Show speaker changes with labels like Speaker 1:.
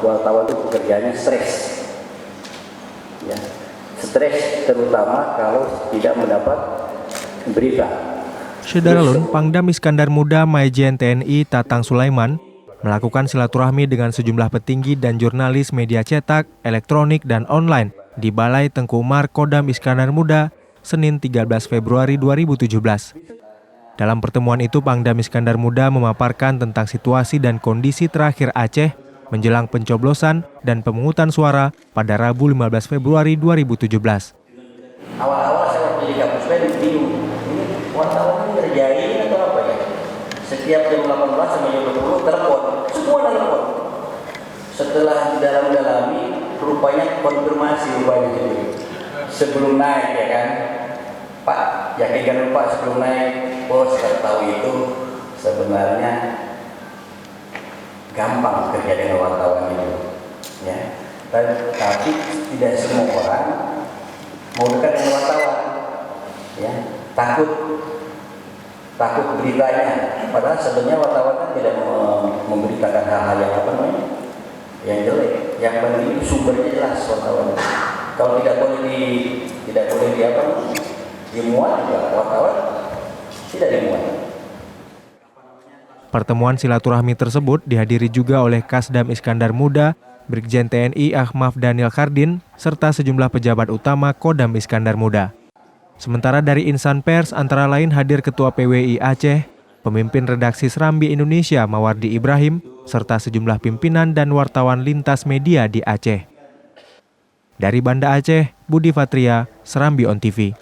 Speaker 1: wartawan itu pekerjaannya stres, ya, stres terutama kalau tidak mendapat berita.
Speaker 2: Syederalun, Pangdam Iskandar Muda Majen TNI Tatang Sulaiman melakukan silaturahmi dengan sejumlah petinggi dan jurnalis media cetak, elektronik, dan online di Balai Tengku Umar Kodam Iskandar Muda, Senin 13 Februari 2017. Dalam pertemuan itu, Pangdam Iskandar Muda memaparkan tentang situasi dan kondisi terakhir Aceh menjelang pencoblosan dan pemungutan suara pada Rabu 15 Februari 2017.
Speaker 1: Awal-awal saya waktu di Kapus Pen bingung, ini wartawan ini ngerjain atau apa ya? Setiap jam 18 sampai jam 20 telepon, semua telepon. Setelah dalam-dalami, rupanya konfirmasi rupanya itu. Sebelum naik ya kan, Pak, yakinkan Pak sebelum naik, bos saya tahu itu sebenarnya gampang kerja dengan wartawan itu, ya. Tapi tidak semua orang mau dekat dengan wartawan, ya, takut beritanya. Padahal sebenarnya wartawan kan tidak memberitakan hal-hal yang apa namanya, yang jelek. Yang penting sumbernya jelas wartawan. Kalau tidak boleh dimuat juga wartawan tidak dimuat.
Speaker 2: Pertemuan silaturahmi tersebut dihadiri juga oleh Kasdam Iskandar Muda, Brigjen TNI Ahmad Daniel Kardin, serta sejumlah pejabat utama Kodam Iskandar Muda. Sementara dari insan pers antara lain hadir Ketua PWI Aceh, pemimpin redaksi Serambi Indonesia Mawardi Ibrahim, serta sejumlah pimpinan dan wartawan lintas media di Aceh. Dari Banda Aceh, Budi Fatria, Serambi On TV.